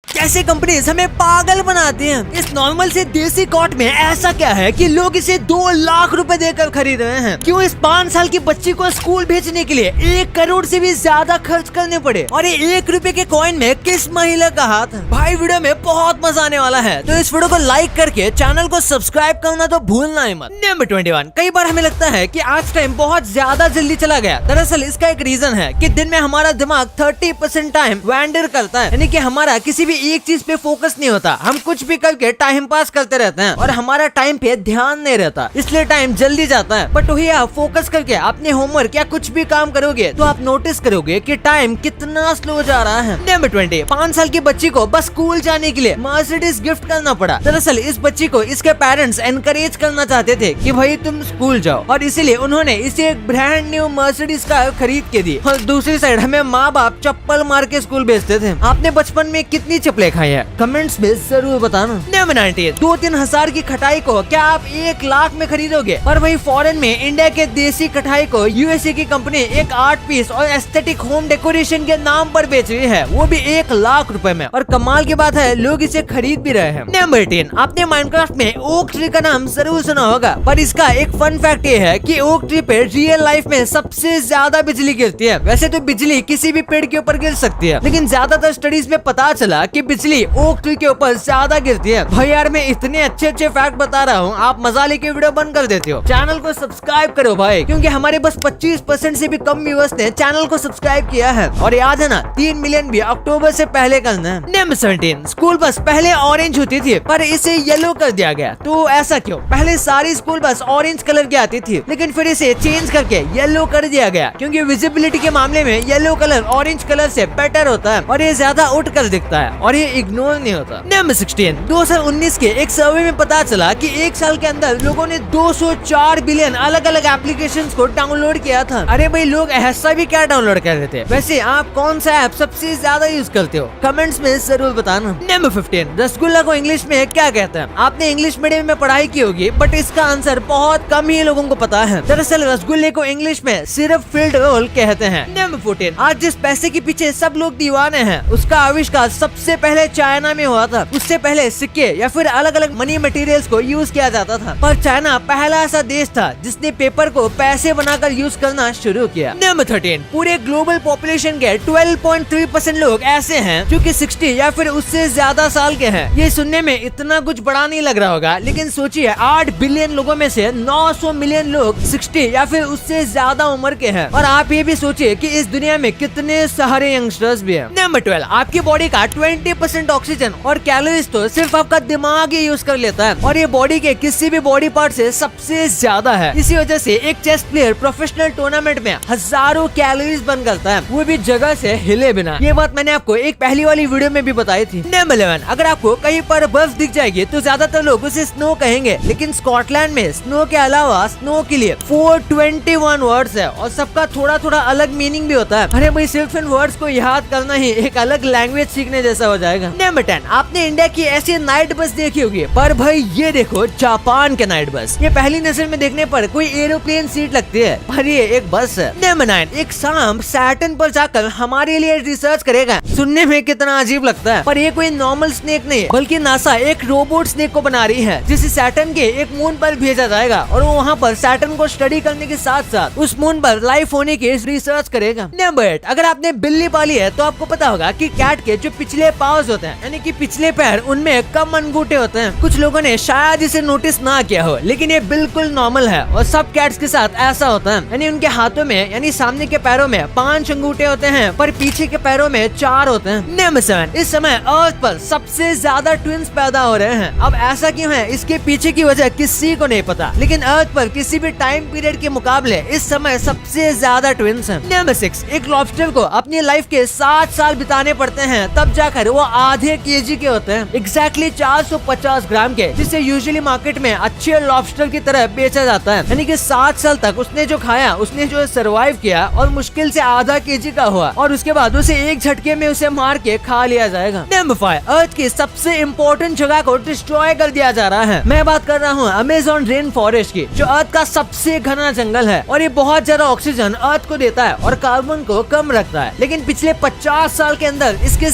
कैसे कंपनीज हमें पागल बनाती हैं। इस नॉर्मल से देसी कॉट में ऐसा क्या है कि लोग इसे 2 लाख रुपए देकर खरीद रहे हैं? क्यों इस 5 साल की बच्ची को स्कूल भेजने के लिए 1 करोड़ से भी ज्यादा खर्च करने पड़े? और ये 1 रुपए के कॉइन में किस महिला का हाथ है? भाई वीडियो में बहुत मजा आने वाला है, तो इस वीडियो को लाइक करके चैनल को सब्सक्राइब करना तो भूलना ही मत। नंबर 21। कई बार हमें लगता है कि आज टाइम बहुत ज्यादा जल्दी चला गया। दरअसल इसका एक रीजन है कि दिन में हमारा दिमाग 30% टाइम वैंडर करता है, यानी कि हमारा किसी भी एक चीज पे फोकस नहीं होता। हम कुछ भी करके टाइम पास करते रहते हैं और हमारा टाइम पे ध्यान नहीं रहता, इसलिए टाइम जल्दी जाता है। बट वही आप फोकस करके अपने होमवर्क या कुछ भी काम करोगे तो आप नोटिस करोगे कि टाइम कितना स्लो जा रहा है। नंबर 20। 5 साल की बच्ची को बस स्कूल जाने के लिए मर्सिडीज गिफ्ट करना पड़ा। दरअसल इस बच्ची को इसके पेरेंट्स एनकरेज करना चाहते थे कि भाई तुम स्कूल जाओ, और इसीलिए उन्होंने इसे एक ब्रांड न्यू मर्सिडीज कार खरीद के दी। और दूसरी साइड हमें माँ बाप चप्पल मार के स्कूल भेजते थे। आपने बचपन में कितनी चप्पलें खाई है? कमेंट्स में जरूर बताना। नंबर 19। 2-3 हजार की खटाई को क्या आप 1 लाख में खरीदोगे? और वही फॉरेन में इंडिया के देसी खटाई को यूएसए की कंपनी एक आर्ट पीस और एस्थेटिक होम डेकोरेशन के नाम पर बेच रही है, वो भी 1 लाख रुपए में। और कमाल की बात है, लोग इसे खरीद भी रहे हैं। नंबर 10। आपने माइनक्राफ्ट में ओक ट्री का नाम जरूर सुना होगा, पर इसका एक फन फैक्ट ये है कि ओक ट्री पे रियल लाइफ में सबसे ज्यादा बिजली गिरती है। वैसे तो बिजली किसी भी पेड़ के ऊपर गिर सकती है, लेकिन ज्यादातर स्टडीज में पता चला कि बिजली ओक ट्री के ऊपर ज्यादा गिरती है। भाई यार मैं इतने अच्छे फैक्ट बता रहा हूँ, आप मजा लेके वीडियो बंद कर देते हो। चैनल को सब्सक्राइब करो भाई, क्योंकि हमारे बस 25% से भी कम व्यूअर्स ने चैनल को सब्सक्राइब किया है। और याद है ना, 3 मिलियन भी अक्टूबर से पहले करना है। नंबर 17। स्कूल बस पहले ऑरेंज होती थी, पर इसे येलो कर दिया गया। तो ऐसा क्यों? पहले सारी स्कूल बस ऑरेंज कलर की आती थी, लेकिन फिर इसे चेंज करके येलो कर दिया गया, क्योंकि विजिबिलिटी के मामले में येलो कलर ऑरेंज कलर से बेटर होता है और ये ज्यादा उठ कर दिखता है और ये इग्नोर नहीं होता। नंबर 16। 2019 के एक सर्वे में पता चला कि 1 साल के अंदर लोगों ने 204 बिलियन अलग अलग एप्लीकेशंस को डाउनलोड किया था। अरे भाई लोग ऐसा भी क्या डाउनलोड कर रहे थे? वैसे आप कौन सा ऐप सबसे ज्यादा यूज करते हो? कमेंट्स में जरूर बताना। नंबर 15। रसगुल्ला को इंग्लिश में क्या कहते हैं? आपने इंग्लिश मीडियम में पढ़ाई की होगी, बट इसका आंसर बहुत कम ही लोगों को पता है। दरअसल रसगुल्ले को इंग्लिश में सिर्फ फील्ड रोल कहते हैं। नंबर 14। आज जिस पैसे के पीछे सब लोग दीवाने हैं, उसका आविष्कार सबसे पहले चाइना में हुआ था। उससे पहले सिक्के या फिर अलग अलग मनी मटेरियल्स को यूज किया जाता था, पर चाइना पहला ऐसा देश था जिसने पेपर को पैसे बनाकर यूज करना शुरू किया। नंबर 13। पूरे ग्लोबल पॉपुलेशन के 12.3% लोग ऐसे हैं जो कि 60 या फिर उससे ज्यादा साल के हैं। ये सुनने में इतना कुछ बड़ा नहीं लग रहा होगा, लेकिन सोचिए 8 बिलियन लोगों में से 900 मिलियन लोग 60 या फिर उससे ज्यादा उम्र के हैं। और आप ये भी सोचिए कि इस दुनिया में कितने सारे यंगस्टर्स भी हैं। नंबर 12। आपकी बॉडी का 20% ऑक्सीजन और कैलोरीज तो सिर्फ आपका दिमाग ही यूज कर लेता है, और ये बॉडी के किसी भी बॉडी पार्ट से सबसे ज्यादा है। इसी वजह से एक चेस प्लेयर प्रोफेशनल टूर्नामेंट में हजारों कैलोरीज बर्न करता है, वो भी जगह से हिले बिना। ये बात मैंने आपको एक पहली वाली वीडियो में भी बताई थी। नंबर 11। अगर आपको कहीं पर बर्फ दिख जाएगी तो ज्यादातर लोग उसे स्नो कहेंगे, लेकिन स्कॉटलैंड में स्नो के अलावा स्नो के लिए 421 वर्ड्स है, और सबका थोड़ा थोड़ा अलग मीनिंग भी होता है। अरे भाई सिर्फ इन वर्ड्स को याद करना ही एक अलग लैंग्वेज सीखने जैसा हो जाएगा। नंबर 10। आपने इंडिया की ऐसी नाइट बस देखी होगी, पर भाई ये देखो जापान के नाइट बस। ये पहली नजर में देखने पर कोई एरोप्लेन सीट लगती है, पर ये एक बस है। नंबर 9। एक सांप सैटर्न पर जाकर हमारे लिए रिसर्च करेगा। सुनने में कितना अजीब लगता है, पर ये कोई नॉर्मल स्नेक नहीं है, बल्कि नासा एक रोबोट स्नेक को बना रही है, जिसे सैटर्न के एक मून पर भेजा जाएगा, और वो वहाँ पर सैटर्न को स्टडी करने के साथ साथ उस मून पर लाइफ होने की रिसर्च करेगा। नंबर 8। अगर आपने बिल्ली पाली है तो आपको पता होगा कि कैट के जो पिछले पाँव होते हैं, यानी कि पिछले पैर, उनमें कम अंगूठे होते हैं। कुछ लोगों ने शायद इसे नोटिस ना किया हो, लेकिन ये बिल्कुल नॉर्मल है, और सब कैट्स के साथ ऐसा होता है। यानी उनके हाथों में यानी सामने के पैरों में 5 अंगूठे होते हैं, पर पीछे के पैरों में 4 होते हैं। नंबर 7। इस समय अर्थ पर सबसे ज्यादा ट्विंस पैदा हो रहे हैं। अब ऐसा क्यों है, इसके पीछे की वजह किसी को नहीं पता, लेकिन अर्थ पर किसी भी टाइम पीरियड के मुकाबले इस समय सबसे ज्यादा ट्विंस हैं। नंबर 6। एक लॉबस्टर को अपनी लाइफ के 7 साल बिताने पड़ते हैं, तब जाकर वो आधे केजी के होते हैं, एग्जैक्टली 450 ग्राम के, जिसे यूजुअली मार्केट में अच्छे लॉबस्टर की तरह बेचा जाता है। यानी कि 7 साल तक उसने जो खाया, उसने जो सरवाइव किया, और मुश्किल से आधा केजी का हुआ, और उसके बाद उसे एक झटके में उसे मार के खा लिया जाएगा। नंबर 5। अर्थ की सबसे इम्पोर्टेंट जगह को डिस्ट्रॉय कर दिया जा रहा है। मैं बात कर रहा हूँ अमेज़न रेन फॉरेस्ट की, जो अर्थ का सबसे घना जंगल है, और ये बहुत ज्यादा ऑक्सीजन अर्थ को देता है और कार्बन को कम रखता है। लेकिन पिछले 50 साल के अंदर इसके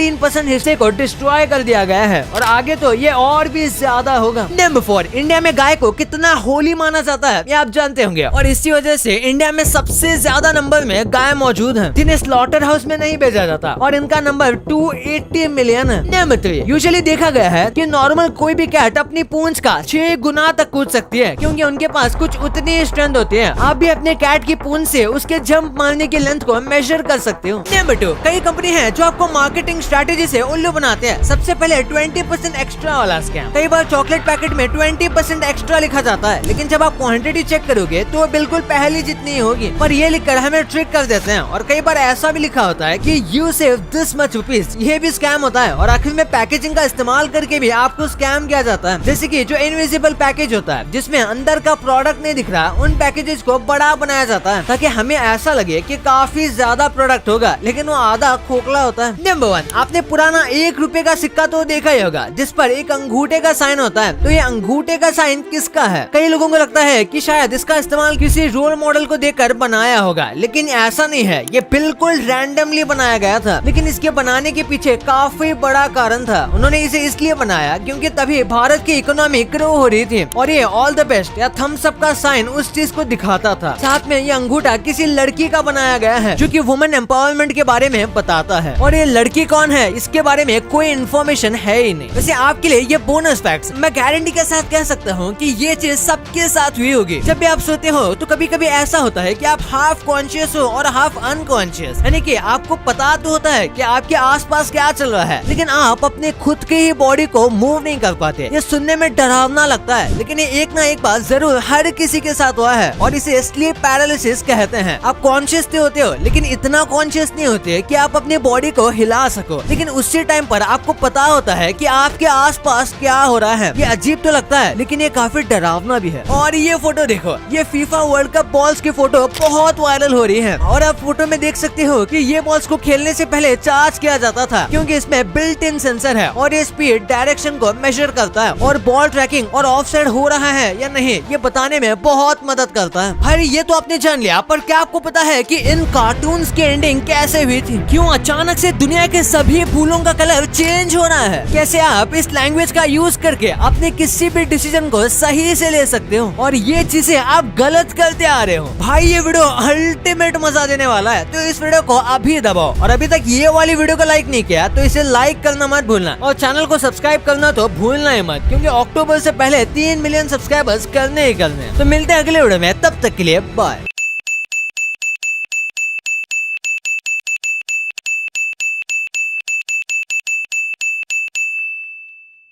13% हिस्से को डिस्ट्रॉय कर दिया गया है और आगे तो ये और भी ज्यादा होगा। नंबर 4, इंडिया में गाय को कितना होली माना जाता है ये आप जानते होंगे और इसी वजह से इंडिया में सबसे ज्यादा नंबर में गाय मौजूद है जिन्हें स्लॉटर हाउस में नहीं भेजा जाता और इनका नंबर 280 मिलियन है। नंबर 3, यूजुअली देखा गया है कि नॉर्मल कोई भी कैट अपनी पूंछ का 6 गुना तक कूद सकती है क्योंकि उनके पास कुछ उतनी स्ट्रेंथ होती है। आप भी अपने कैट की पूंछ से उसके जंप मारने की लेंथ को मेजर कर सकते हो। नंबर 2, कई कंपनी है जो आपको मार्केटिंग स्ट्रेटेजी से उल्लू बनाते हैं। सबसे पहले 20% एक्स्ट्रा वाला स्कैम। कई बार चॉकलेट पैकेट में 20% एक्स्ट्रा लिखा जाता है लेकिन जब आप क्वांटिटी चेक करोगे तो बिल्कुल पहली जितनी ही होगी, पर ये लिखकर हमें ट्रिक कर देते हैं। और कई बार ऐसा भी लिखा होता है कि you save this much rupees, ये भी स्कैम होता है और आखिर में पैकेजिंग का इस्तेमाल करके भी आपको स्कैम किया जाता है। जैसे कि जो इनविजिबल पैकेज होता है जिसमें अंदर का प्रोडक्ट नहीं दिख रहा, उन पैकेजेस को बड़ा बनाया जाता है ताकि हमें ऐसा लगे कि काफी ज्यादा प्रोडक्ट होगा लेकिन वो आधा खोखला होता है। नंबर 1, आपने पुराना 1 रुपए का सिक्का तो देखा ही होगा जिस पर एक अंगूठे का साइन होता है। तो ये अंगूठे का साइन किसका है? कई लोगों को लगता है कि शायद इसका इस्तेमाल किसी रोल मॉडल को देखकर बनाया होगा, लेकिन ऐसा नहीं है। ये बिल्कुल रैंडमली बनाया गया था, लेकिन इसके बनाने के पीछे काफी बड़ा कारण था। उन्होंने इसे इसलिए बनाया क्योंकि तभी भारत की इकोनॉमी ग्रो हो रही थी और ये ऑल द बेस्ट या थम्स अप का साइन उस चीज को दिखाता था। साथ में ये अंगूठा किसी लड़की का बनाया गया है जो कि वुमेन एम्पावरमेंट के बारे में बताता है और ये लड़की कौन है इसके बारे में कोई इन्फॉर्मेशन है ही नहीं। वैसे आपके लिए ये बोनस फैक्ट्स, मैं गारंटी के साथ कह सकता हूँ कि ये चीज सबके साथ हुई होगी। जब भी आप सोते हो तो कभी कभी ऐसा होता है कि आप हाफ कॉन्शियस हो और हाफ अनकॉन्शियस, यानी कि आपको पता तो होता है कि आपके आसपास क्या चल रहा है लेकिन आप अपने खुद की ही बॉडी को मूव नहीं कर पाते। ये सुनने में डरावना लगता है लेकिन ये एक ना एक बात जरूर हर किसी के साथ हुआ है और इसे स्लीप पैरालिसिस कहते हैं। आप कॉन्शियस तो होते हो लेकिन इतना कॉन्शियस नहीं होते कि आप अपनी बॉडी को हिला सको, लेकिन उसी टाइम पर आपको पता होता है कि आपके आसपास क्या हो रहा है। ये अजीब तो लगता है लेकिन ये काफी डरावना भी है। और ये फोटो देखो, ये फीफा वर्ल्ड कप बॉल्स की फोटो बहुत वायरल हो रही है और आप फोटो में देख सकते हो कि ये बॉल्स को खेलने से पहले चार्ज किया जाता था क्योंकि इसमें बिल्ट इन सेंसर है और ये स्पीड डायरेक्शन को मेजर करता है और बॉल ट्रैकिंग और ऑफसाइड हो रहा है या नहीं ये बताने में बहुत मदद करता है। भाई ये तो आपने जान लिया, पर क्या आपको पता है कि इन कार्टून्स की एंडिंग कैसे हुई थी? क्यों अचानक से दुनिया के सभी फूलों का कलर चेंज हो रहा है? कैसे आप इस लैंग्वेज का यूज करके अपने किसी भी डिसीजन को सही से ले सकते हो और ये चीजें आप गलत करते आ रहे हो। भाई ये वीडियो अल्टीमेट मजा देने वाला है, तो इस वीडियो को अभी दबाओ और अभी तक ये वाली वीडियो को लाइक नहीं किया तो इसे लाइक करना मत भूलना और चैनल को सब्सक्राइब करना तो भूलना ही मत क्योंकि अक्टूबर से पहले 3 मिलियन सब्सक्राइबर्स करने ही करने। तो मिलते हैं अगले वीडियो में, तब तक के लिए बाय।